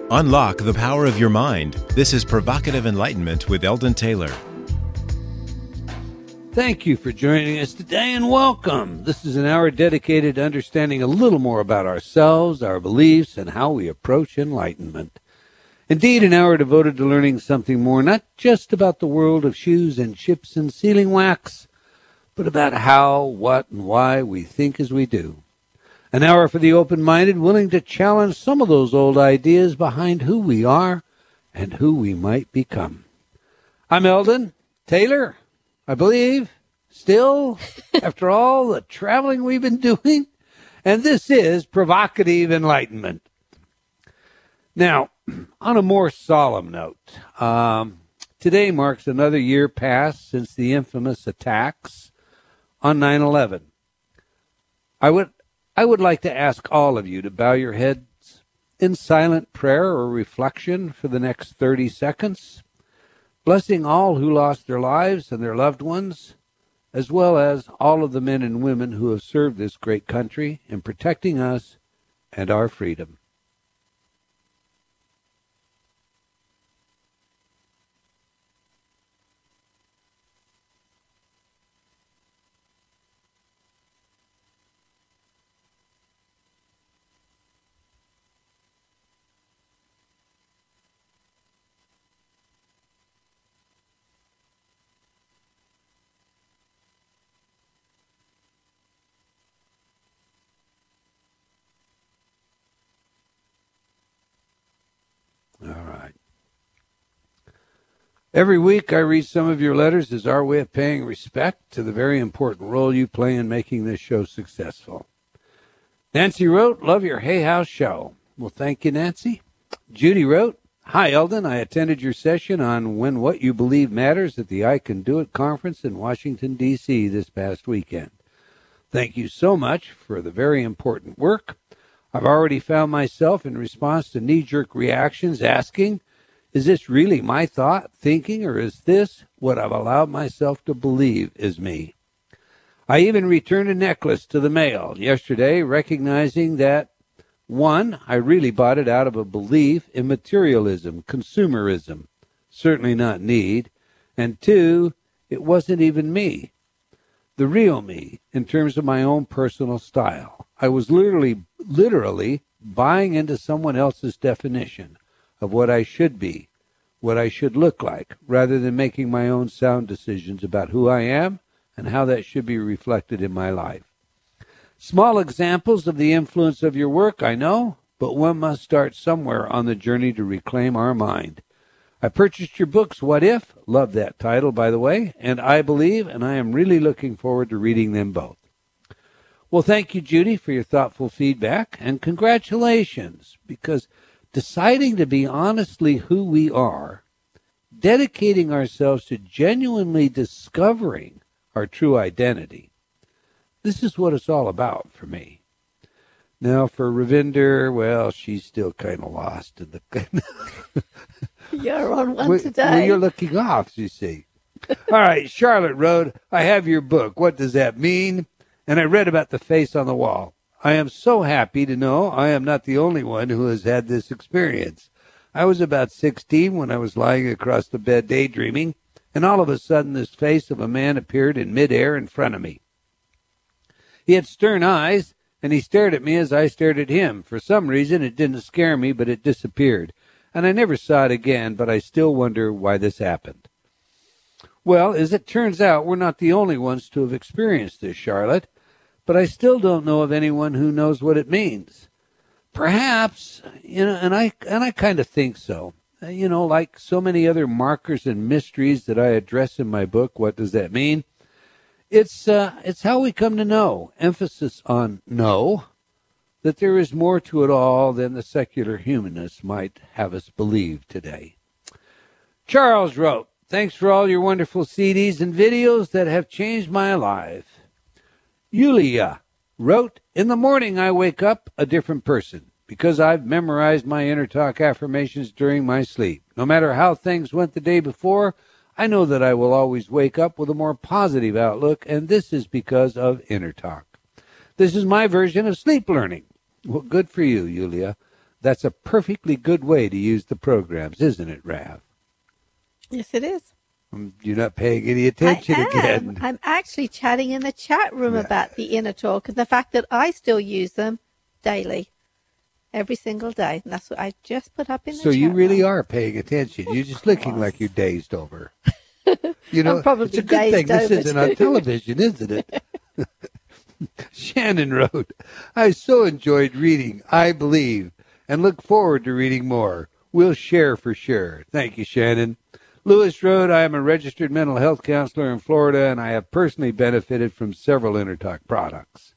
Unlock the power of your mind. This is Provocative Enlightenment with Eldon Taylor. Thank you for joining us today and welcome. This is an hour dedicated to understanding a little more about ourselves, our beliefs, and how we approach enlightenment. Indeed, an hour devoted to learning something more, not just about the world of shoes and chips and sealing wax, but about how, what, and why we think as we do. An hour for the open-minded, willing to challenge some of those old ideas behind who we are and who we might become. I'm Eldon Taylor, I believe, still, after all the traveling we've been doing, and this is Provocative Enlightenment. Now, on a more solemn note, today marks another year past since the infamous attacks on 9/11. I would like to ask all of you to bow your heads in silent prayer or reflection for the next 30 seconds, blessing all who lost their lives and their loved ones, as well as all of the men and women who have served this great country in protecting us and our freedom. All right. Every week I read some of your letters as our way of paying respect to the very important role you play in making this show successful. Nancy wrote, "Love your Hay House show." Well, thank you, Nancy. Judy wrote, "Hi, Eldon. I attended your session on When What You Believe Matters at the I Can Do It conference in Washington, D.C. this past weekend. Thank you so much for the very important work. I've already found myself in response to knee-jerk reactions asking, is this really my thought, thinking, or is this what I've allowed myself to believe is me? I even returned a necklace to the mail yesterday, recognizing that, one, I really bought it out of a belief in materialism, consumerism, certainly not need, and two, it wasn't even me, the real me, in terms of my own personal style. I was literally buying into someone else's definition of what I should be, what I should look like, rather than making my own sound decisions about who I am and how that should be reflected in my life. Small examples of the influence of your work, I know, but one must start somewhere on the journey to reclaim our mind. I purchased your books, What If? Love that title, by the way, and I Believe, and I am really looking forward to reading them both. Well, thank you, Judy, for your thoughtful feedback, and congratulations, because deciding to be honestly who we are, dedicating ourselves to genuinely discovering our true identity, this is what it's all about for me. Now, for Ravinder, well, she's still kind of lost in the... You're on one today. Well, you're looking off, you see. All right, Charlotte wrote, I have your book. What does that mean? And I read about the face on the wall. I am so happy to know I am not the only one who has had this experience. I was about 16 when I was lying across the bed daydreaming, and all of a sudden this face of a man appeared in midair in front of me. He had stern eyes, and he stared at me as I stared at him. For some reason it didn't scare me, but it disappeared. And I never saw it again, but I still wonder why this happened. Well, as it turns out, we're not the only ones to have experienced this, Charlotte. But I still don't know of anyone who knows what it means. Perhaps, and I kind of think so. Like so many other markers and mysteries that I address in my book, What Does That Mean? It's how we come to know, emphasis on know, that there is more to it all than the secular humanists might have us believe today. Charles wrote, thanks for all your wonderful CDs and videos that have changed my life. Yulia wrote, in the morning I wake up a different person because I've memorized my inner talk affirmations during my sleep. No matter how things went the day before, I know that I will always wake up with a more positive outlook, and this is because of inner talk. This is my version of sleep learning. Well, good for you, Yulia. That's a perfectly good way to use the programs, isn't it, Rav? Yes, it is. You're not paying any attention again. I'm actually chatting in the chat room about the inner talk and the fact that I still use them daily, every single day. And that's what I just put up in the chat room. So you really room. are paying attention. You're just looking like you're dazed over. You know, I'm probably it's a good thing this isn't too. on television, isn't it? Shannon wrote, I so enjoyed reading I Believe and look forward to reading more. We'll share for sure. Thank you, Shannon. Lewis wrote, I am a registered mental health counselor in Florida, and I have personally benefited from several InnerTalk products.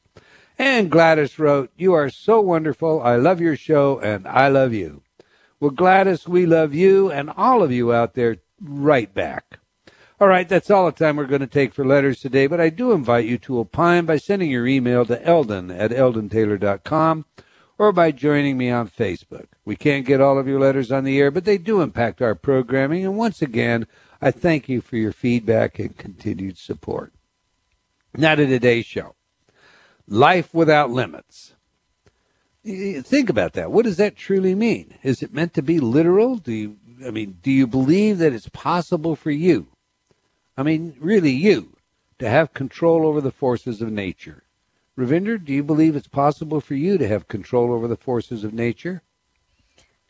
And Gladys wrote, you are so wonderful. I love your show, and I love you. Well, Gladys, we love you and all of you out there right back. All right, that's all the time we're going to take for letters today, but I do invite you to opine by sending your email to eldon@eldontaylor.com or by joining me on Facebook. We can't get all of your letters on the air, but they do impact our programming, and once again, I thank you for your feedback and continued support. Now to today's show, Life Without Limits. Think about that. What does that truly mean? Is it meant to be literal? Do you believe that it's possible for you? Really you, to have control over the forces of nature. Ravinder, do you believe it's possible for you to have control over the forces of nature?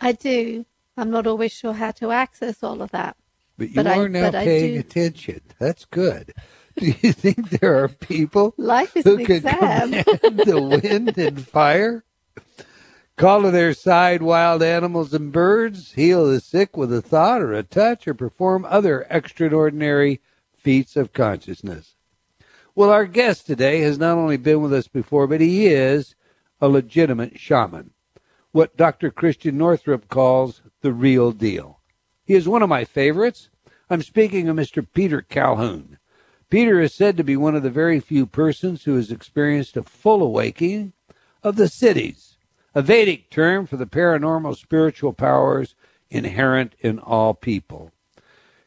I do. I'm not always sure how to access all of that. But you are now paying attention. That's good. Do you think there are people Life is who an can exam. command the wind and fire? Call to their side wild animals and birds, heal the sick with a thought or a touch, or perform other extraordinary feats of consciousness. Well, our guest today has not only been with us before, but he is a legitimate shaman, what Dr. Christian Northrup calls the real deal. He is one of my favorites. I'm speaking of Mr. Peter Calhoun. Peter is said to be one of the very few persons who has experienced a full awakening of the siddhis, a Vedic term for the paranormal spiritual powers inherent in all people.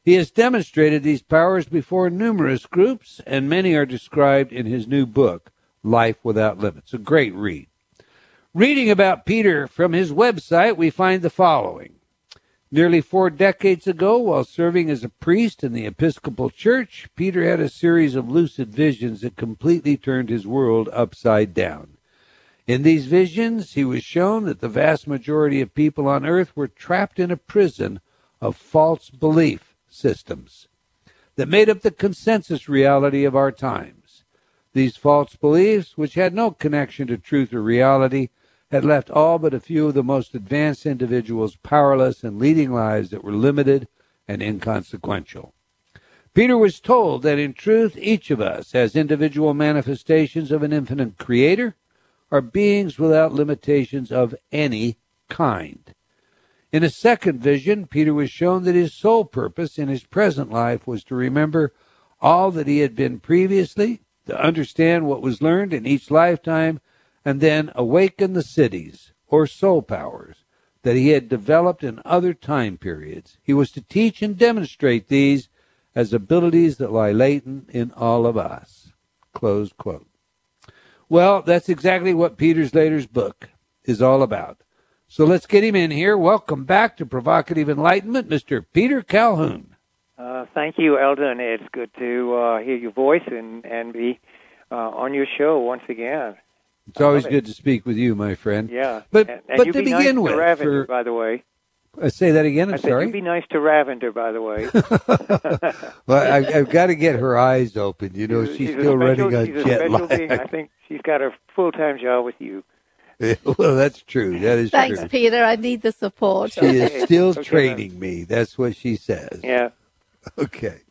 He has demonstrated these powers before numerous groups, and many are described in his new book, Life Without Limits. A great read. Reading about Peter from his website, we find the following. Nearly 4 decades ago, while serving as a priest in the Episcopal Church, Peter had a series of lucid visions that completely turned his world upside down. In these visions, he was shown that the vast majority of people on earth were trapped in a prison of false belief systems that made up the consensus reality of our times. These false beliefs, which had no connection to truth or reality, had left all but a few of the most advanced individuals powerless and leading lives that were limited and inconsequential. Peter was told that in truth, each of us has individual manifestations of an infinite creator, are beings without limitations of any kind. In a second vision, Peter was shown that his sole purpose in his present life was to remember all that he had been previously, to understand what was learned in each lifetime, and then awaken the siddhis, or soul powers, that he had developed in other time periods. He was to teach and demonstrate these as abilities that lie latent in all of us. Close quote. Well, that's exactly what Peter's latest book is all about. So let's get him in here. Welcome back to Provocative Enlightenment, Mr. Peter Calhoun. Thank you, Eldon. It's good to hear your voice and be on your show once again. It's always good to speak with you, my friend. Yeah. But and to begin nice with, to Ravender, by the way. Say that again. I'm I said, sorry. you be nice to Ravender, by the way. Well, I've got to get her eyes open. You know, she's still running on jet lag. I think she's got a full-time job with you. Well, that's true. That is Thanks, true. Thanks, Peter. I need the support. She is still training me. That's what she says. Yeah. Okay.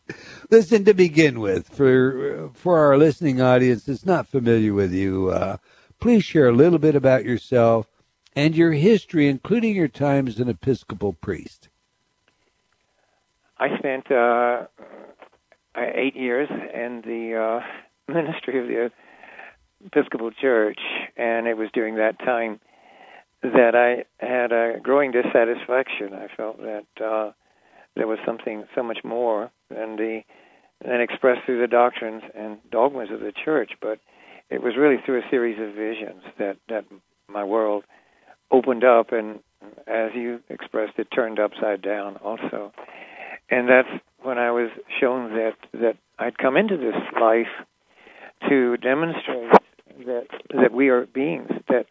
Listen, to begin with, for our listening audience that's not familiar with you, please share a little bit about yourself and your history, including your time as an Episcopal priest. I spent 8 years in the ministry of the Episcopal Church, and it was during that time that I had a growing dissatisfaction. I felt that there was something so much more than expressed through the doctrines and dogmas of the church, but it was really through a series of visions that my world opened up, and as you expressed, it turned upside down also. And that's when I was shown that I'd come into this life to demonstrate that we are beings that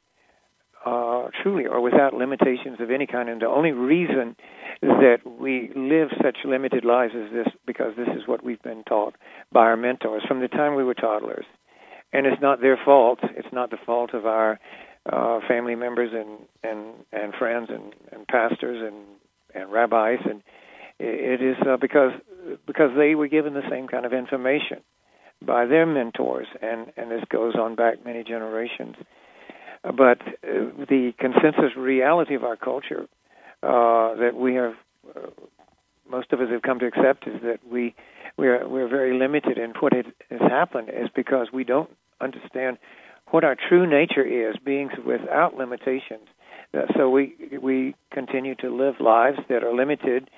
truly are without limitations of any kind, and the only reason that we live such limited lives is this, because this is what we've been taught by our mentors from the time we were toddlers. And it's not their fault. It's not the fault of our family members and friends and pastors and rabbis, and it is because they were given the same kind of information by their mentors, and this goes on back many generations. But the consensus reality of our culture that we have, most of us have come to accept, is that we're very limited, and what has happened is because we don't understand what our true nature is, beings without limitations. So we continue to live lives that are limited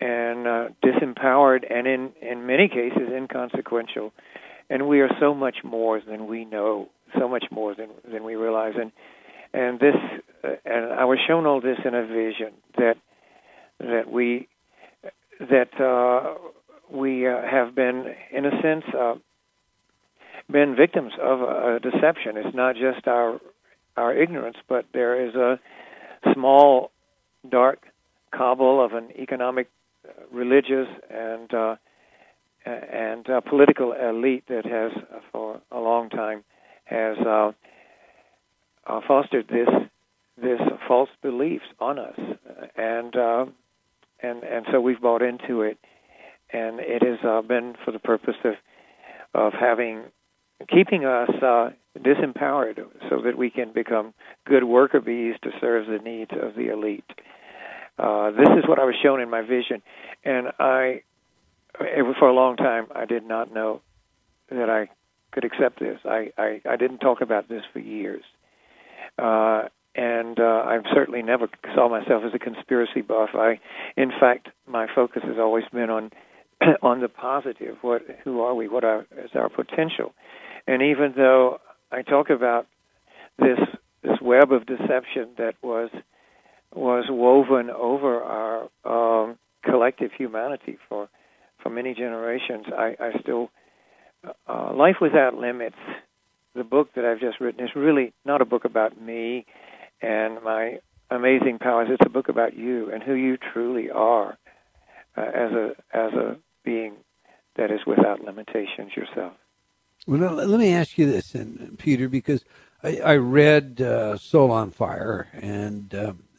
and disempowered, and in many cases inconsequential. And we are so much more than we know, so much more than we realize. And this, and I was shown all this in a vision that we have been, in a sense, been victims of a deception. It's not just our ignorance, but there is a small, dark cabal of an economic, religious, and political elite that has, for a long time, has fostered this false beliefs on us, and so we've bought into it, and it has been for the purpose of keeping us disempowered, so that we can become good worker bees to serve the needs of the elite. This is what I was shown in my vision, and for a long time, I did not know that I could accept this. I didn't talk about this for years. And I've certainly never saw myself as a conspiracy buff. In fact, my focus has always been on the positive. Who are we? What is our potential? And even though I talk about this web of deception that was woven over our collective humanity for many generations, I still Life Without Limits, the book that I've just written, is really not a book about me and my amazing powers. It's a book about you and who you truly are as a being that is without limitations yourself. Well, let me ask you this, Peter, because I read Soul on Fire, and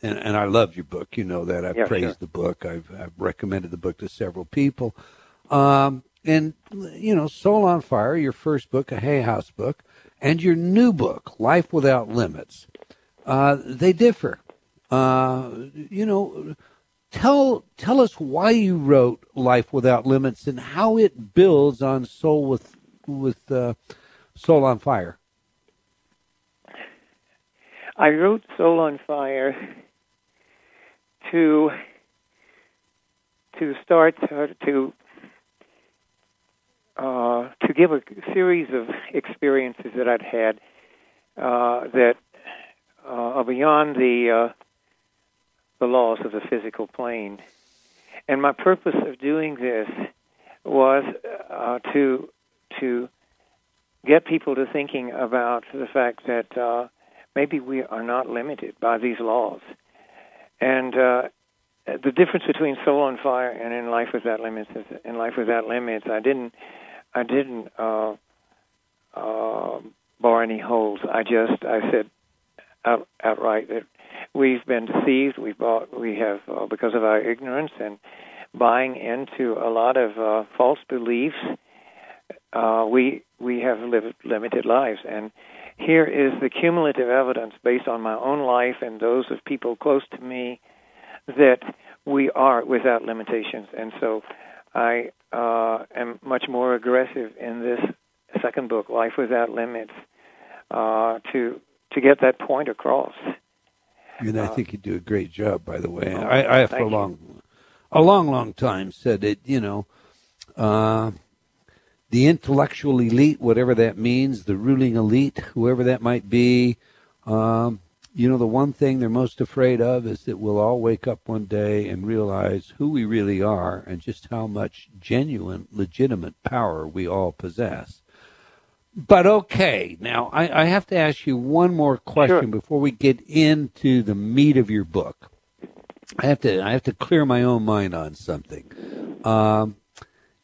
I loved your book. You know that. I've praised the book. I've recommended the book to several people. And, you know, Soul on Fire, your first book, a Hay House book, and your new book, Life Without Limits, they differ. You know, tell us why you wrote Life Without Limits and how it builds on Soul with Soul on Fire. I wrote Soul on Fire to start to give a series of experiences that I'd had that are beyond the laws of the physical plane. And my purpose of doing this was to get people to thinking about the fact that maybe we are not limited by these laws. And the difference between Soul on Fire and In Life Without Limits is, in Life Without Limits, I didn't bar any holes. I said outright that we've been deceived. We have because of our ignorance and buying into a lot of false beliefs. We have lived limited lives, and here is the cumulative evidence based on my own life and those of people close to me that we are without limitations. And so I am much more aggressive in this second book, Life Without Limits, to get that point across. And I think you do a great job, by the way. I for a long time said that, you know, the intellectual elite, whatever that means, the ruling elite, whoever that might be, the one thing they're most afraid of is that we'll all wake up one day and realize who we really are and just how much genuine, legitimate power we all possess. But okay, now I have to ask you one more question Sure. before we get into the meat of your book. I have to clear my own mind on something.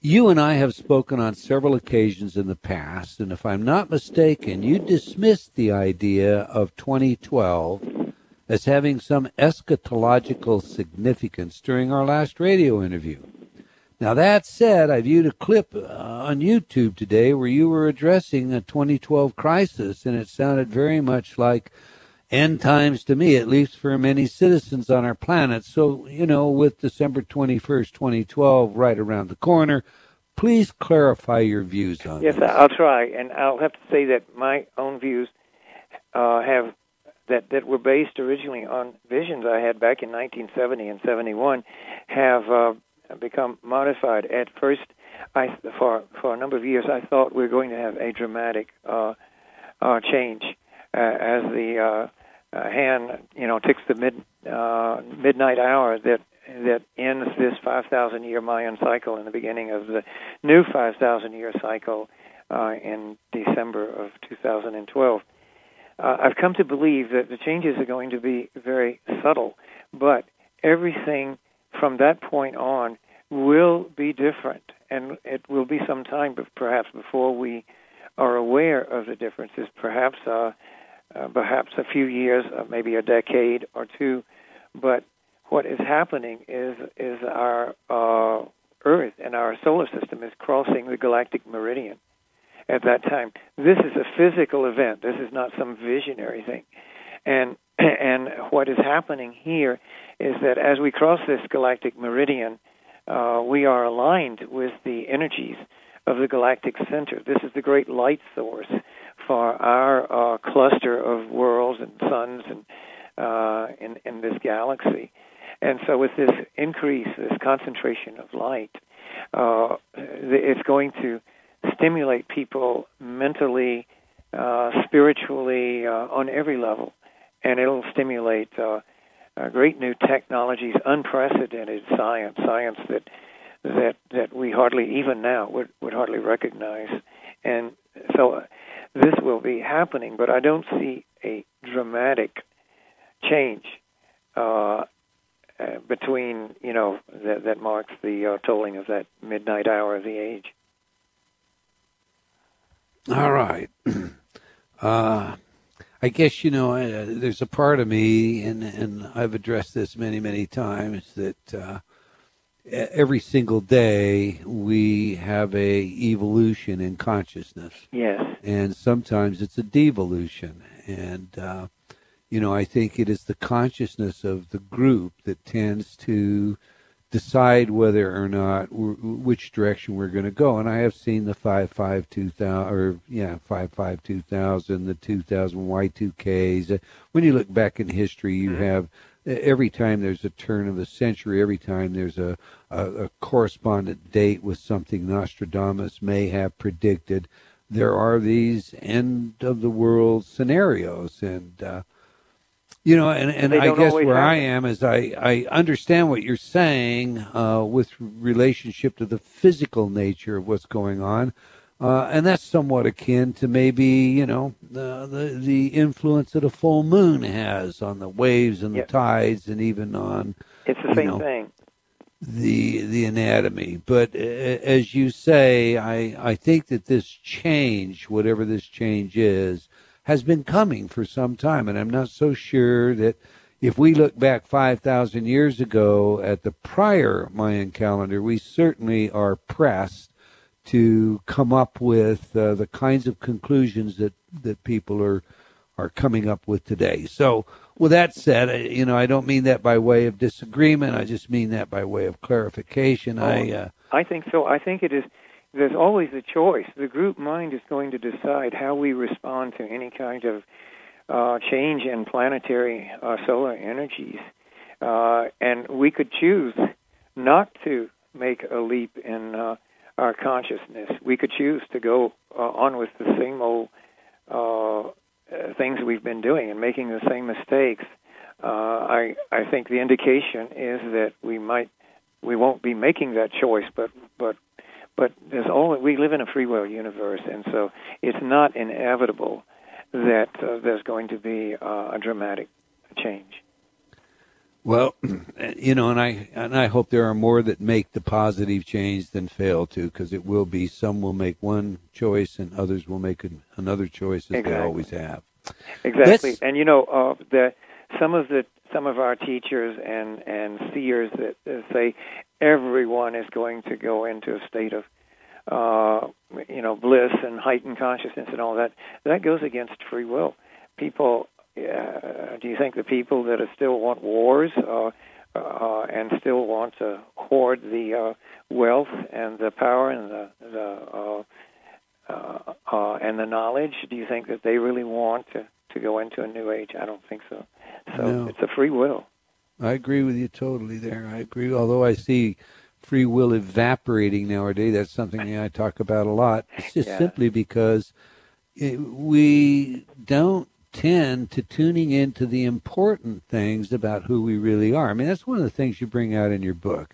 You and I have spoken on several occasions in the past, and if I'm not mistaken, you dismissed the idea of 2012 as having some eschatological significance during our last radio interview. Now, that said, I viewed a clip on YouTube today where you were addressing a 2012 crisis, and it sounded very much like end times to me, at least for many citizens on our planet. So, with December 21st, 2012 right around the corner, please clarify your views on Yes, this. I'll try, and I'll have to say that my own views have that were based originally on visions I had back in 1970 and 71 have become modified. At first, for a number of years, I thought we were going to have a dramatic change as the hand, ticks the midnight hour that ends this 5,000-year Mayan cycle and the beginning of the new 5,000-year cycle in December of 2012. I've come to believe that the changes are going to be very subtle, but everything from that point on will be different, and it will be some time, perhaps, before we are aware of the differences, perhaps a few years, maybe a decade or two. But what is happening is our Earth and our solar system is crossing the galactic meridian at that time. This is a physical event. This is not some visionary thing. And what is happening here is that as we cross this galactic meridian, we are aligned with the energies of the galactic center. This is the great light source for our cluster of worlds and suns and in this galaxy. And so with this increase, this concentration of light, it's going to stimulate people mentally, spiritually, on every level. And it'll stimulate great new technologies, unprecedented science that we hardly, even now, would hardly recognize. And so this will be happening, but I don't see a dramatic change between, that marks the tolling of that midnight hour of the age. All right. I guess, there's a part of me, and I've addressed this many, many times, that every single day we have a evolution in consciousness. Yes. And sometimes it's a devolution. And, I think it is the consciousness of the group that tends to decide whether or not which direction we're going to go. And I have seen the 552,000, the 2000 Y2Ks. When you look back in history, you have every time there's a turn of the century, every time there's a correspondent date with something Nostradamus may have predicted, there are these end of the world scenarios. And and I guess where I am is I understand what you're saying with relationship to the physical nature of what's going on, and that's somewhat akin to maybe the influence that a full moon has on the waves and the tides, and even on it's the same thing, the anatomy. But as you say, I think that this change, whatever this change is, has been coming for some time, and I'm not so sure that if we look back 5,000 years ago at the prior Mayan calendar, we certainly are pressed to come up with the kinds of conclusions that people are coming up with today. So with that said, I don't mean that by way of disagreement. I just mean that by way of clarification. I think so. I think it is. There's always a choice. The group mind is going to decide how we respond to any kind of change in planetary solar energies. And we could choose not to make a leap in our consciousness. We could choose to go on with the same old things we've been doing and making the same mistakes, I think the indication is that we won't be making that choice, but we live in a free will universe, and so it's not inevitable that there's going to be a dramatic change. Well, and I hope there are more that make the positive change than fail to, because it will be. Some will make one choice and others will make another choice, as they always have. Exactly. And some of our teachers and seers that say everyone is going to go into a state of bliss and heightened consciousness and all that goes against free will. People. Do you think the people that still want wars and still want to hoard the wealth and the power and the knowledge, do you think that they really want to go into a new age? I don't think so. So no. It's a free will. I agree with you totally there. I agree. Although I see free will evaporating nowadays, that's something I talk about a lot. It's just simply because we don't tend to tuning into the important things about who we really are. I mean, that's one of the things you bring out in your book.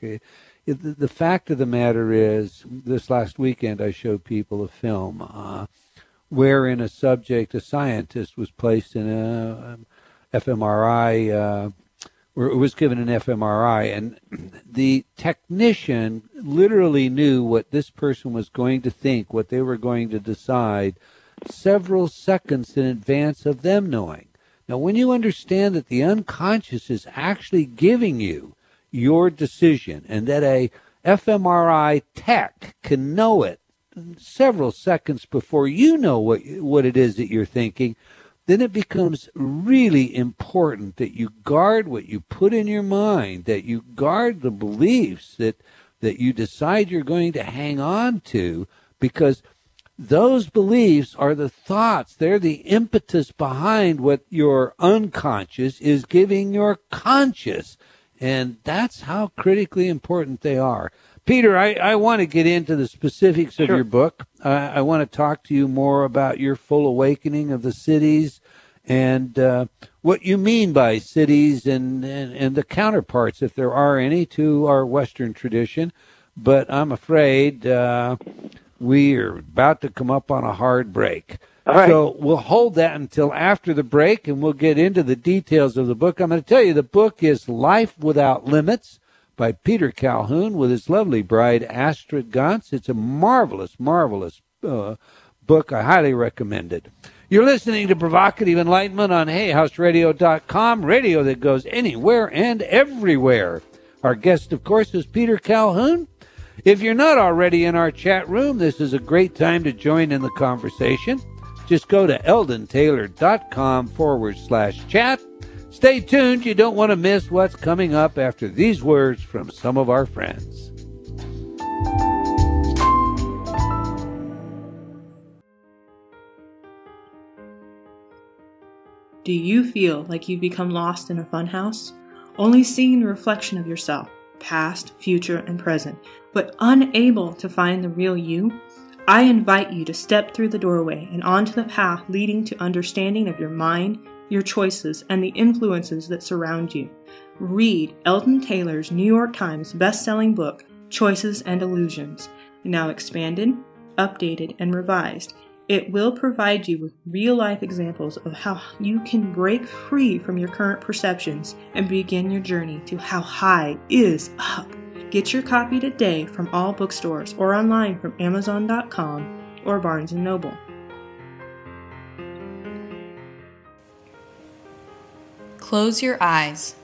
The fact of the matter is, this last weekend I showed people a film wherein a scientist, was placed in a fMRI, or was given an fMRI, and the technician literally knew what this person was going to think, what they were going to decide, several seconds in advance of them knowing. Now, when you understand that the unconscious is actually giving you your decision, and that a fMRI tech can know it several seconds before you know what it is that you're thinking, then it becomes really important that you guard what you put in your mind, that you guard the beliefs that you decide you're going to hang on to, because those beliefs are the thoughts. They're the impetus behind what your unconscious is giving your conscious. And that's how critically important they are. Peter, I want to get into the specifics of your book. I want to talk to you more about your full awakening of the siddhis and what you mean by siddhis and the counterparts, if there are any, to our Western tradition. But I'm afraid we are about to come up on a hard break. All right. So we'll hold that until after the break, and we'll get into the details of the book. I'm going to tell you the book is Life Without Limits by Peter Calhoun with his lovely bride, Astrid Gantz. It's a marvelous, marvelous book. I highly recommend it. You're listening to Provocative Enlightenment on HayHouseRadio.com, radio that goes anywhere and everywhere. Our guest, of course, is Peter Calhoun. If you're not already in our chat room, this is a great time to join in the conversation. Just go to eldontaylor.com/chat. Stay tuned. You don't want to miss what's coming up after these words from some of our friends. Do you feel like you've become lost in a funhouse? Only seeing the reflection of yourself, past, future, and present, but unable to find the real you? I invite you to step through the doorway and onto the path leading to understanding of your mind, your choices, and the influences that surround you. Read Eldon Taylor's New York Times best-selling book, Choices and Illusions, now expanded, updated, and revised. It will provide you with real-life examples of how you can break free from your current perceptions and begin your journey to how high is up. Get your copy today from all bookstores or online from Amazon.com or Barnes & Noble. Close your eyes.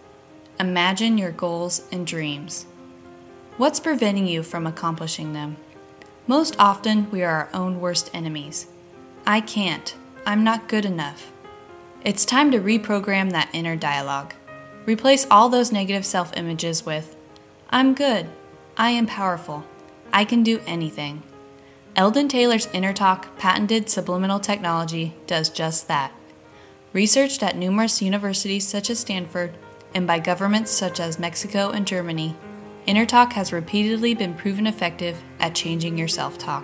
Imagine your goals and dreams. What's preventing you from accomplishing them? Most often, we are our own worst enemies. I can't. I'm not good enough. It's time to reprogram that inner dialogue. Replace all those negative self-images with, I'm good. I am powerful. I can do anything. Eldon Taylor's Inner Talk patented subliminal technology does just that. Researched at numerous universities such as Stanford and by governments such as Mexico and Germany, Inner Talk has repeatedly been proven effective at changing your self-talk.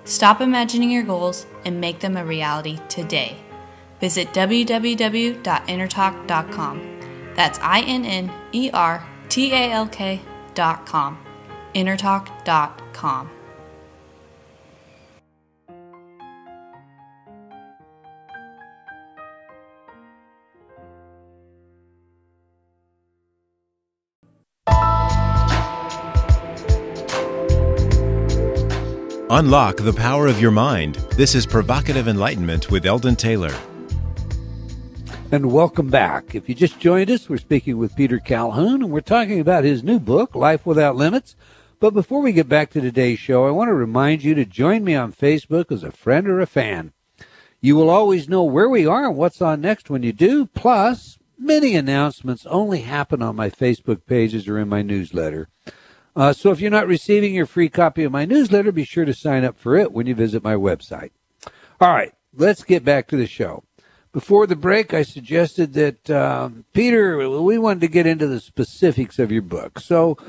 Stop imagining your goals and make them a reality today. visit www.innertalk.com. That's INNERTALK.com. innertalk.com. Unlock the power of your mind. This is Provocative Enlightenment with Eldon Taylor. And welcome back. If you just joined us, we're speaking with Peter Calhoun, and we're talking about his new book, Life Without Limits. But before we get back to today's show, I want to remind you to join me on Facebook as a friend or a fan. You will always know where we are and what's on next when you do. Plus, many announcements only happen on my Facebook pages or in my newsletter. So if you're not receiving your free copy of my newsletter, be sure to sign up for it when you visit my website. All right, let's get back to the show. Before the break, I suggested that, Peter, we wanted to get into the specifics of your book. So,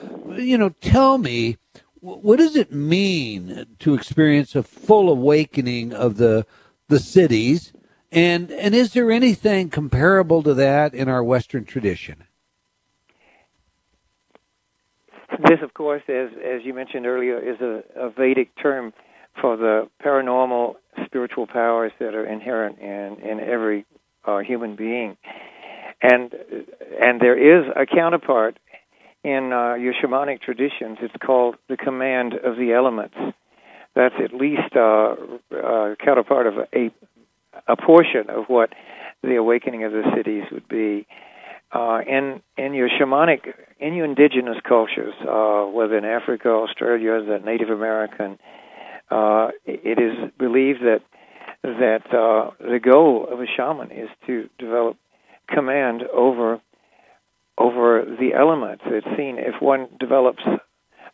tell me, what does it mean to experience a full awakening of the siddhis? And is there anything comparable to that in our Western tradition? This, of course, as you mentioned earlier, is a Vedic term for the paranormal spiritual powers that are inherent in every human being. And there is a counterpart in your shamanic traditions. It's called the command of the elements. That's at least a counterpart of a portion of what the awakening of the siddhis would be. In your shamanic, in your indigenous cultures, whether in Africa, Australia, the Native American, it is believed that the goal of a shaman is to develop command over the elements. It's seen if one develops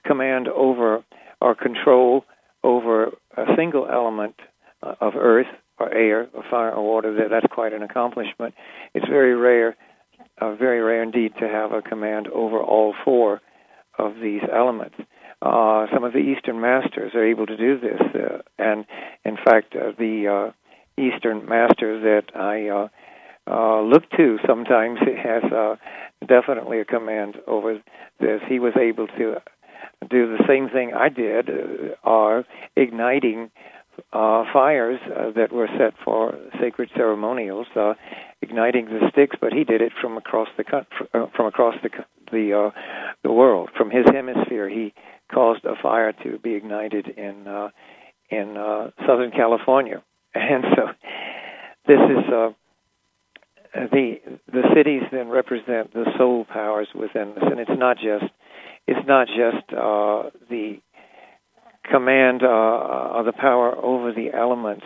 command over or control over a single element of earth or air or fire or water, that's quite an accomplishment. It's very rare indeed to have a command over all four of these elements. Some of the Eastern masters are able to do this, and in fact, the Eastern master that I look to sometimes has definitely a command over this. He was able to do the same thing I did, igniting fires that were set for sacred ceremonials, igniting the sticks, but he did it from across the world. From his hemisphere, he caused a fire to be ignited in Southern California, and so this is the siddhis then represent the soul powers within us, and it's not just the command of the power over the elements,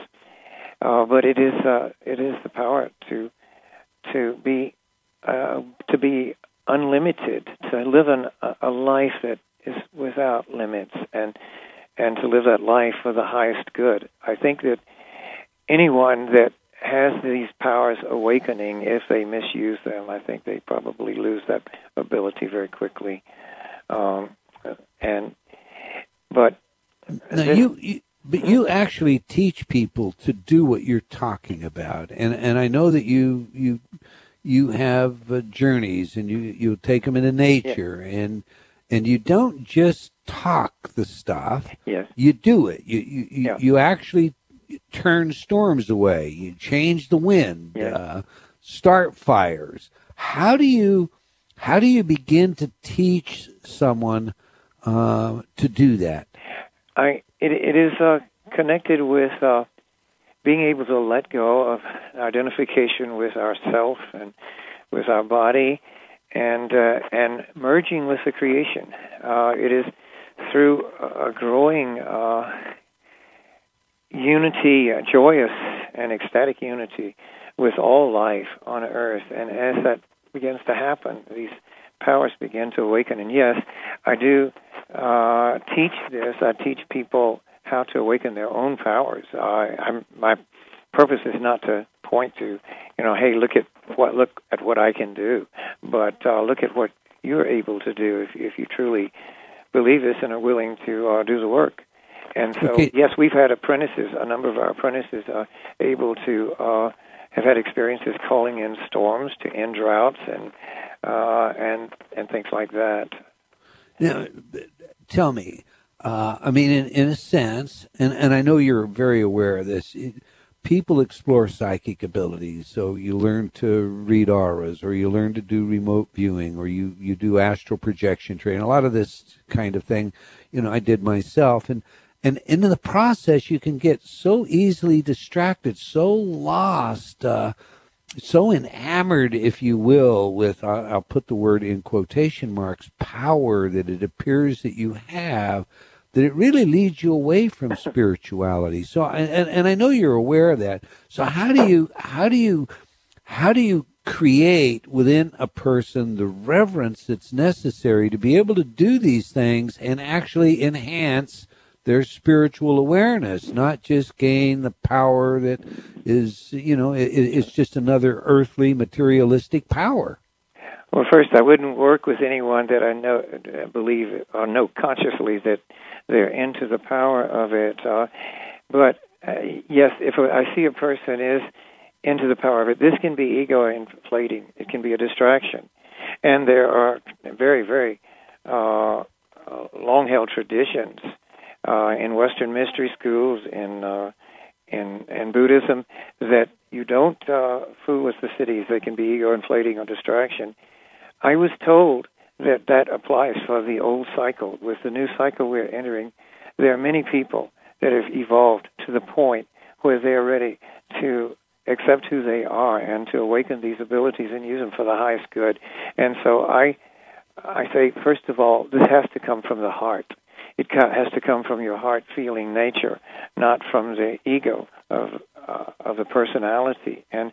but it is the power to be unlimited, to live a life that is without limits, and to live that life for the highest good. I think that anyone that has these powers awakening, if they misuse them, I think they probably lose that ability very quickly. But you actually teach people to do what you're talking about, and I know that you have journeys, and you take them into nature, and you don't just talk the stuff. Yes. You do it. You actually turn storms away. You change the wind. Yes. Start fires. How do you begin to teach someone to do that? It is connected with being able to let go of identification with ourself and with our body, and merging with the creation. It is through a growing unity, joyous and ecstatic unity with all life on earth. And as that begins to happen, these powers begin to awaken. And yes, I do teach this. I teach people how to awaken their own powers. My purpose is not to point to, hey, look at what I can do, but look at what you're able to do if you truly believe this and are willing to do the work. And so, yes, we've had apprentices. A number of our apprentices are able to have had experiences calling in storms to end droughts and things like that. Now, tell me, I mean, in a sense, and I know you're very aware of this, people explore psychic abilities. So you learn to read auras, or you learn to do remote viewing, or you do astral projection training. A lot of this kind of thing, I did myself. And in the process, you can get so easily distracted, so lost, so enamored, if you will, with, I'll put the word in quotation marks, power that it appears that you have, that it really leads you away from spirituality. So, and I know you're aware of that. So how do you create within a person the reverence that's necessary to be able to do these things and actually enhance their spiritual awareness, not just gain the power that is, it's just another earthly, materialistic power? Well, first, I wouldn't work with anyone that I believe or know consciously that they're into the power of it. But yes, if I see a person is into the power of it, this can be ego inflating. It can be a distraction. And there are very, very long-held traditions in Western mystery schools, in Buddhism, that you don't fool with the siddhis. They can be ego-inflating or distraction. I was told that applies for the old cycle. With the new cycle we're entering, there are many people that have evolved to the point where they are ready to accept who they are and to awaken these abilities and use them for the highest good. And so I say, first of all, this has to come from the heart. It has to come from your heart-feeling nature, not from the ego of the personality. And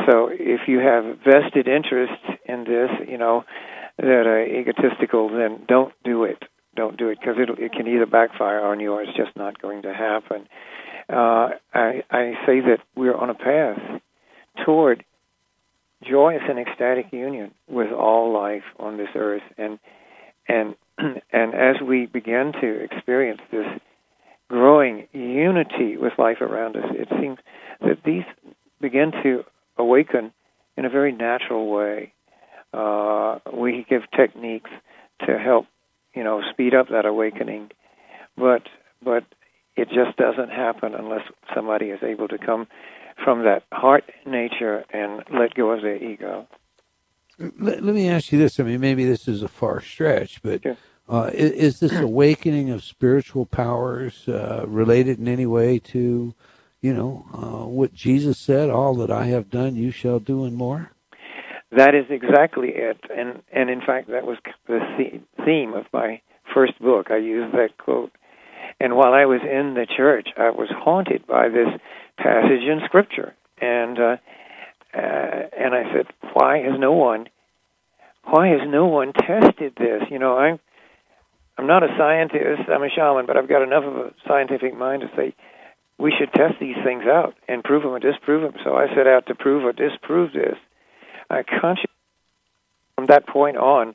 so if you have vested interest in this, that are egotistical, then don't do it. Don't do it, because it can either backfire on you or it's just not going to happen. I say that we're on a path toward joyous and ecstatic union with all life on this earth, and as we begin to experience this growing unity with life around us, it seems that these begin to awaken in a very natural way. We give techniques to help, speed up that awakening, but it just doesn't happen unless somebody is able to come from that heart nature and let go of their ego. Let me ask you this. I mean, maybe this is a far stretch, but sure. Is this awakening of spiritual powers related in any way to, what Jesus said, all that I have done, you shall do and more? That is exactly it. And in fact, that was the theme of my first book. I used that quote. And while I was in the church, I was haunted by this passage in Scripture. And I said, why has no one tested this? I'm not a scientist, I'm a shaman, but I've got enough of a scientific mind to say we should test these things out and prove them or disprove them. So I set out to prove or disprove this. I consciously, from that point on,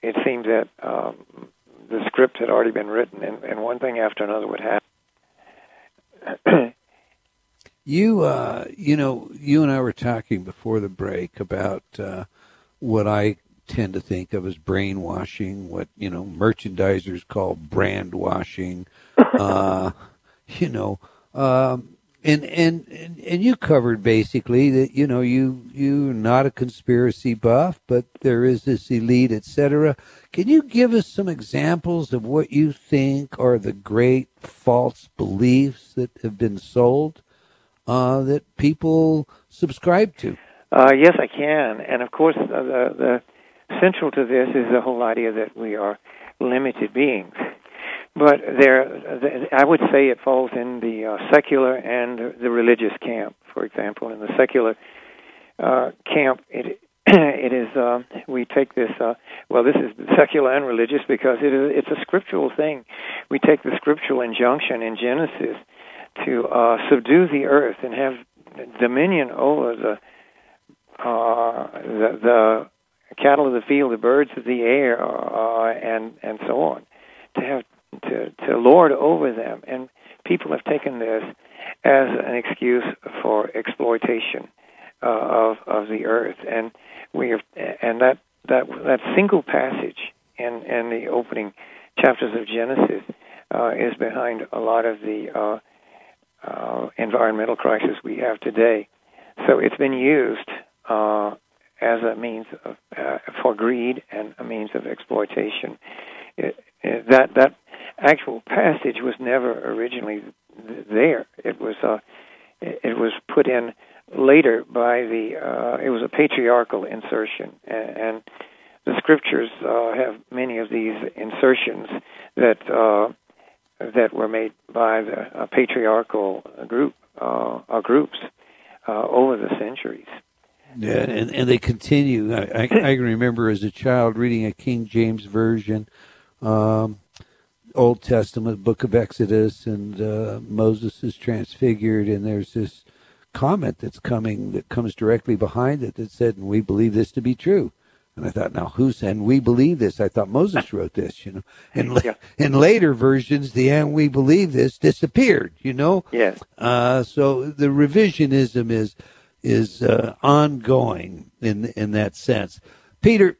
it seemed that the script had already been written, and one thing after another would happen. You and I were talking before the break about what I tend to think of as brainwashing, what merchandisers call brand washing, and you covered basically that you're not a conspiracy buff, but there is this elite, etc. Can you give us some examples of what you think are the great false beliefs that have been sold that people subscribe to? Yes, I can. And of course, the central to this is the whole idea that we are limited beings. But I would say it falls in the secular and the religious camp. For example, in the secular camp, it is we take this. This is secular and religious because it's a scriptural thing. We take the scriptural injunction in Genesis to subdue the earth and have dominion over the cattle of the field, the birds of the air, and so on, to lord over them. And people have taken this as an excuse for exploitation of the earth, and that single passage in the opening chapters of Genesis is behind a lot of the environmental crisis we have today. So it's been used as a means of, for greed and a means of exploitation. That actual passage was never originally there. It was put in later by it was a patriarchal insertion, and the scriptures have many of these insertions that were made by the patriarchal groups over the centuries. Yeah, and they continue. I can remember as a child reading a King James version, Old Testament, Book of Exodus, and Moses is transfigured, and there's this comment that comes directly behind it that said, "And we believe this to be true." And I thought, now who said, "And we believe this"? I thought Moses wrote this, And in later versions, the "and we believe this" disappeared, Yes. So the revisionism is ongoing in that sense. Peter,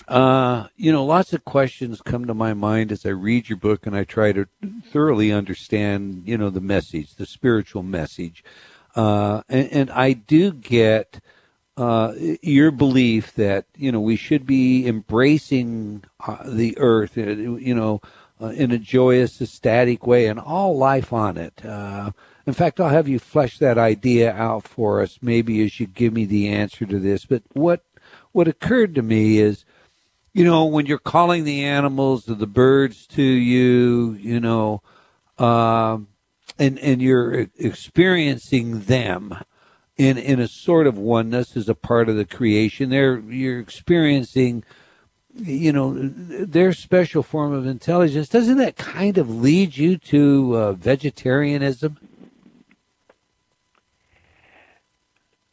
lots of questions come to my mind as I read your book, and I try to thoroughly understand, the message, the spiritual message. And I do get your belief that, we should be embracing the earth, in a joyous, ecstatic way, and all life on it. In fact, I'll have you flesh that idea out for us, maybe as you give me the answer to this. But what occurred to me is, when you're calling the animals or the birds to you, and you're experiencing them in a sort of oneness as a part of the creation, you're experiencing, their special form of intelligence. Doesn't that kind of lead you to vegetarianism?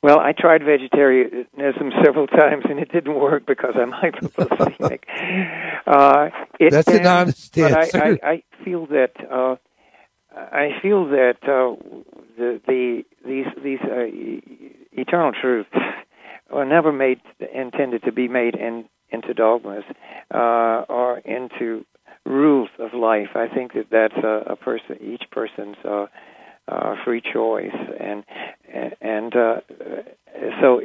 Well, I tried vegetarianism several times, and it didn't work because I'm hypoglycemic. That's an honest answer. But I feel that these eternal truths were never intended to be made into dogmas or into rules of life. I think that's each person's free choice, and so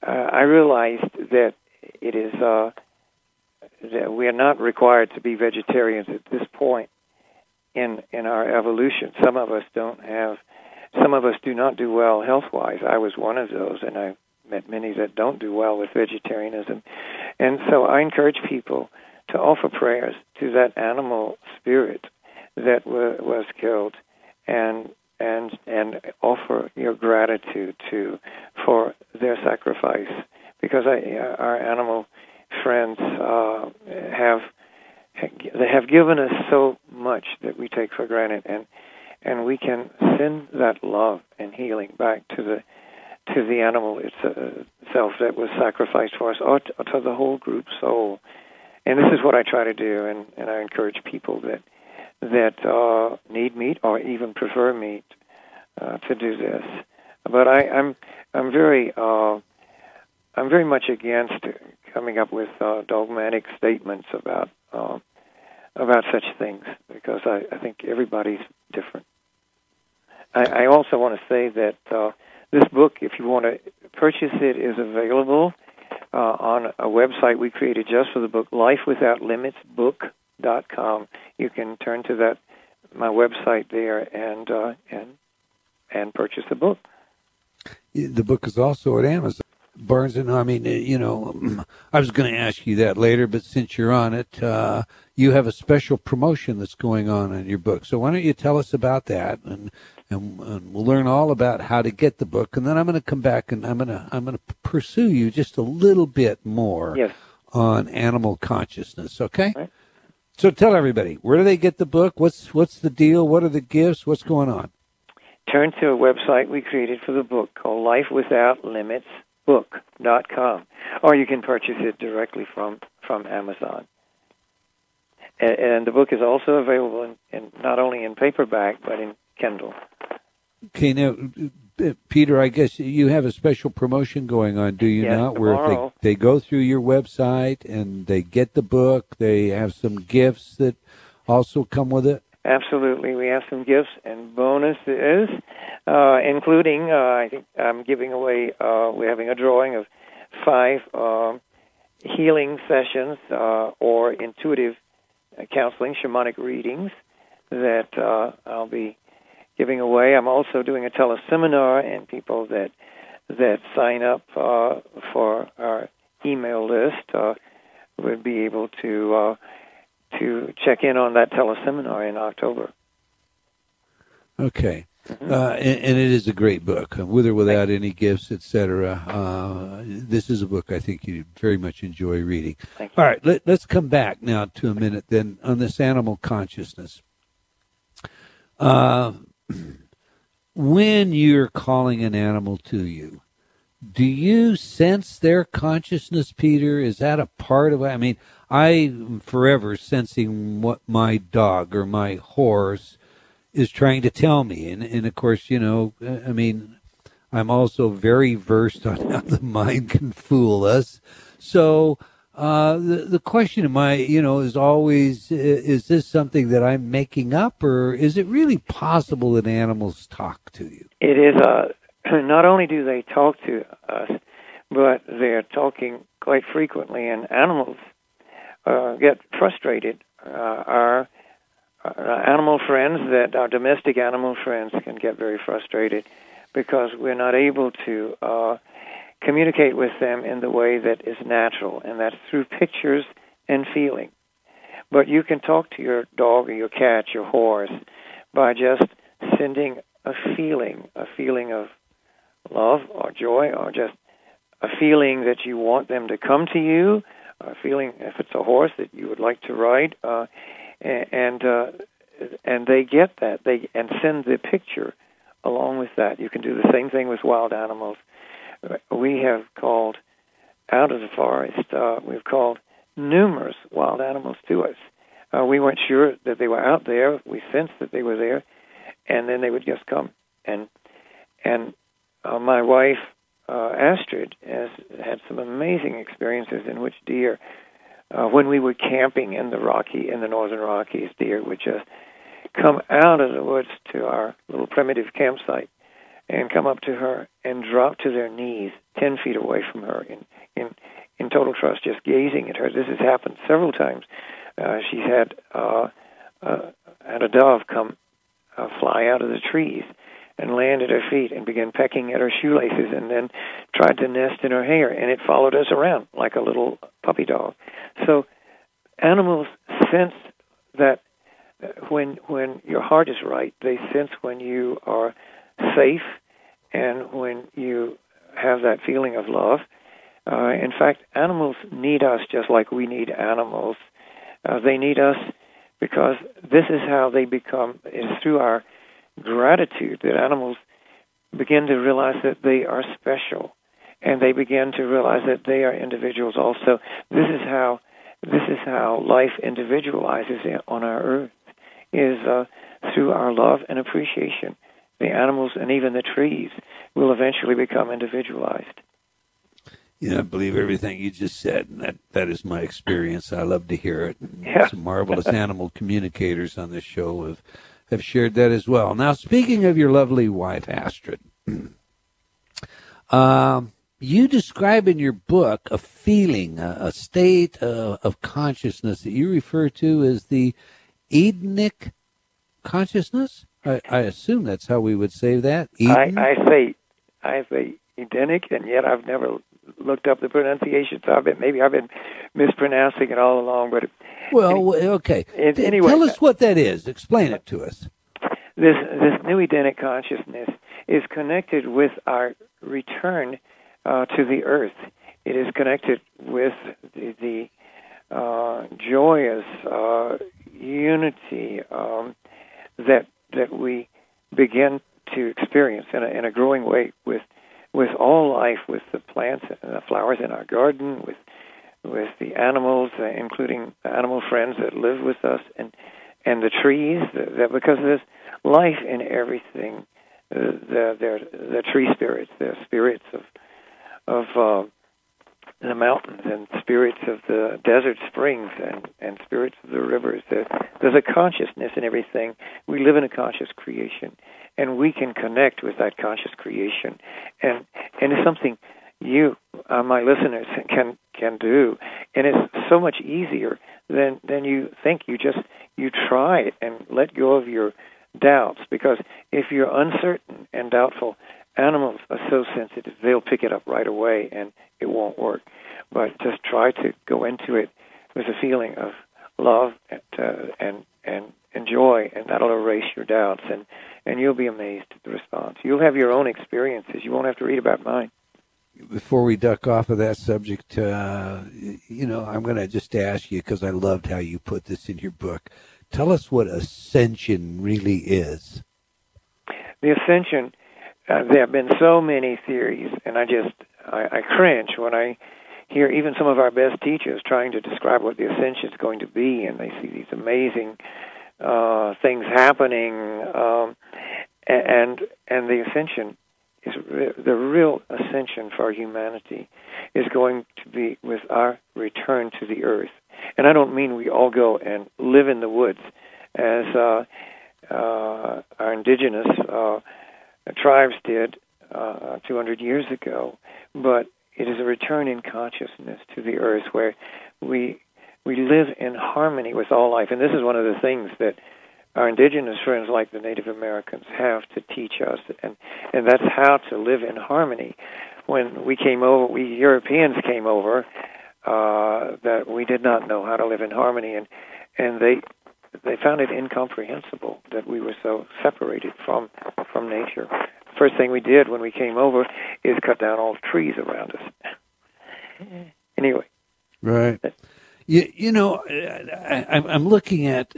I realized that it is that we are not required to be vegetarians at this point in our evolution. Some of us do not do well health-wise. I was one of those, and I met many that don't do well with vegetarianism. And so I encourage people to offer prayers to that animal spirit that was killed, and offer your gratitude for their sacrifice, because our animal friends have given us so much that we take for granted, and we can send that love and healing back to the animal itself that was sacrificed for us, or to the whole group soul. And this is what I try to do, and I encourage people that need meat or even prefer meat to do this. But I'm very much against coming up with dogmatic statements about such things, because I think everybody's different. I also want to say that this book, if you want to purchase it, is available on a website we created just for the book, lifewithoutlimitsbook.com. You can turn to my website there and purchase the book. The book is also at Amazon. Barnes and I was going to ask you that later, but since you're on it, you have a special promotion that's going on in your book. So why don't you tell us about that, and we'll learn all about how to get the book, and then I'm going to come back and I'm going to pursue you just a little bit more on animal consciousness. Okay. Right. So tell everybody, where do they get the book? What's the deal? What are the gifts? What's going on? Turn to a website we created for the book called lifewithoutlimitsbook.com, or you can purchase it directly from Amazon. And the book is also available in not only in paperback, but in Kindle. Okay, now, Peter, I guess you have a special promotion going on, do you Yes, not? tomorrow. Where if they go through your website and they get the book, they have some gifts that also come with it? Absolutely. We have some gifts and bonuses, including, I think I'm giving away, we're having a drawing of 5 healing sessions or intuitive counseling, shamanic readings that I'll be giving away. I'm also doing a teleseminar, and people that sign up for our email list would be able to check in on that teleseminar in October. Okay. And it is a great book, with or without any gifts, etc. This is a book I think you very much enjoy reading. Thank you. All right, let's come back now to a minute then on this animal consciousness. When you're calling an animal to you, do you sense their consciousness, Peter? Is that a part of it? I mean, I'm forever sensing what my dog or my horse is trying to tell me. And of course, you know, I mean, I'm also very versed on how the mind can fool us. So the question of is always, is this something that I'm making up, or is it really possible that animals talk to you? It is, not only do they talk to us, but they're talking quite frequently, and animals get frustrated. Our animal friends, our domestic animal friends, can get very frustrated because we're not able to communicate with them in the way that is natural, and that's through pictures and feeling. But you can talk to your dog or your cat, your horse, by just sending a feeling of love or joy, or just a feeling that you want them to come to you, a feeling, if it's a horse, that you would like to ride, and they get that, and send the picture along with that. You can do the same thing with wild animals. We have called out of the forest, we've called numerous wild animals to us. We weren't sure that they were out there. We sensed that they were there, and then they would just come. And my wife, Astrid, has had some amazing experiences in which deer, when we were camping in the northern Rockies, deer would just come out of the woods to our little primitive campsite and come up to her and drop to their knees 10 feet away from her in total trust, just gazing at her. This has happened several times. She's had a dove come fly out of the trees and land at her feet and begin pecking at her shoelaces, and then tried to nest in her hair, and it followed us around like a little puppy dog. So animals sense that when your heart is right, they sense when you are safe and when you have that feeling of love. In fact, animals need us just like we need animals. They need us because this is how they become. It's through our gratitude that animals begin to realize that they are special, and they begin to realize that they are individuals also. This is how life individualizes on our earth, is through our love and appreciation. The animals and even the trees will eventually become individualized. I believe everything you just said, and that is my experience. I love to hear it. Yeah. Some marvelous animal communicators on this show have shared that as well. Now, speaking of your lovely wife, Astrid, you describe in your book a feeling, a state of consciousness that you refer to as the Edenic consciousness. I assume that's how we would say that. I say Edenic, and yet I've never looked up the pronunciation, so maybe I've been mispronouncing it all along. But okay. Anyway, tell us what that is. Explain it to us. This new Edenic consciousness is connected with our return to the earth. It is connected with the joyous unity that we begin to experience in a growing way with all life, with the plants and the flowers in our garden, the animals, including the animal friends that live with us, and the trees, that because there's life in everything. The tree spirits, the spirits of the mountains, and spirits of the desert springs, and spirits of the rivers. There's a consciousness in everything. We live in a conscious creation, and we can connect with that conscious creation, and it's something you, my listeners, can do, and it's so much easier than you think. You try it and let go of your doubts, because if you're uncertain and doubtful, animals are so sensitive, they'll pick it up right away and it won't work. But just try to go into it with a feeling of love and joy, and that'll erase your doubts, and you'll be amazed at the response. You'll have your own experiences. You won't have to read about mine. Before we duck off of that subject, I'm going to just ask you, because I loved how you put this in your book. Tell us what ascension really is. The ascension, there have been so many theories, and I cringe when I hear even some of our best teachers trying to describe what the ascension is going to be, and they see these amazing things happening, and the ascension is the real ascension for humanity is going to be with our return to the earth. And I don't mean we all go and live in the woods as our indigenous tribes did 200 years ago, but it is a return in consciousness to the earth where we live in harmony with all life. And this is one of the things that our indigenous friends like the Native Americans have to teach us, and that's how to live in harmony. When we Europeans came over, that we did not know how to live in harmony, and they found it incomprehensible that we were so separated from nature. First thing we did when we came over is cut down all the trees around us. Anyway. Right. I'm looking at,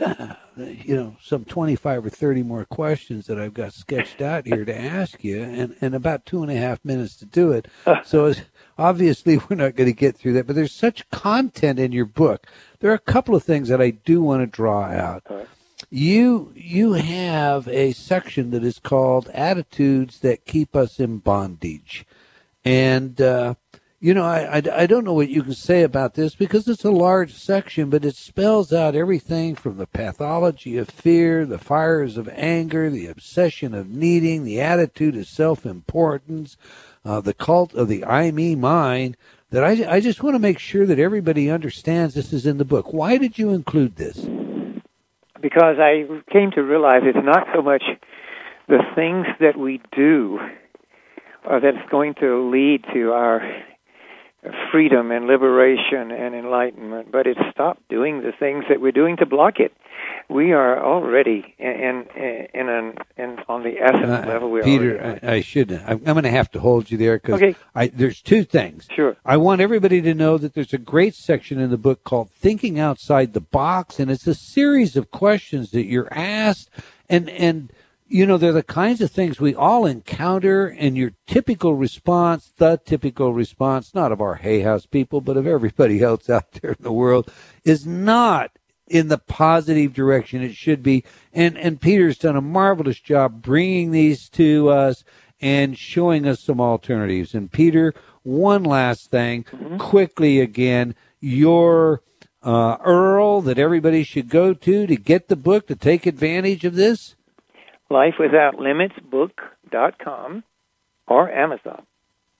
some 25 or 30 more questions that I've got sketched out here to ask you, and about 2.5 minutes to do it. So obviously we're not going to get through that, but there's such content in your book. There are a couple of things that I do want to draw out. You have a section that is called Attitudes That Keep Us in Bondage. And, I don't know what you can say about this because it's a large section, but it spells out everything from the pathology of fear, the fires of anger, the obsession of needing, the attitude of self-importance, the cult of the I, me, mine, that I just want to make sure that everybody understands this is in the book. Why did you include this? Because I came to realize it's not so much the things that we do that's going to lead to our freedom and liberation and enlightenment, but it's stop doing the things that we're doing to block it. We are already on the essence level. We Peter, I shouldn't. I'm going to have to hold you there because there's two things. Sure. I want everybody to know that there's a great section in the book called Thinking Outside the Box, and it's a series of questions that you're asked, and they're the kinds of things we all encounter, and your typical response, not of our Hay House people, but of everybody else out there in the world, is not in the positive direction it should be. And Peter's done a marvelous job bringing these to us and showing us some alternatives. And Peter, one last thing, quickly again, your URL that everybody should go to get the book, to take advantage of this? LifeWithoutLimitsBook.com or Amazon.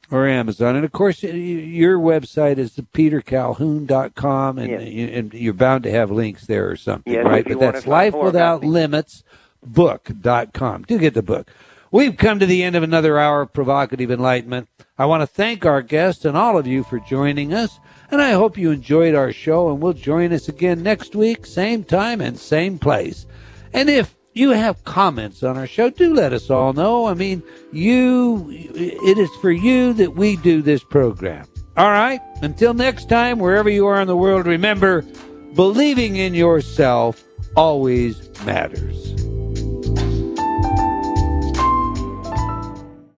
And of course, your website is petercalhoun.com, and you're bound to have links there or something, yes, right? But that's LifeWithoutLimitsBook.com. Do get the book. We've come to the end of another hour of provocative enlightenment. I want to thank our guests and all of you for joining us, and I hope you enjoyed our show, and will join us again next week, same time and same place. And if you have comments on our show, do let us all know. I mean, it is for you that we do this program. All right? Until next time, wherever you are in the world, remember, believing in yourself always matters.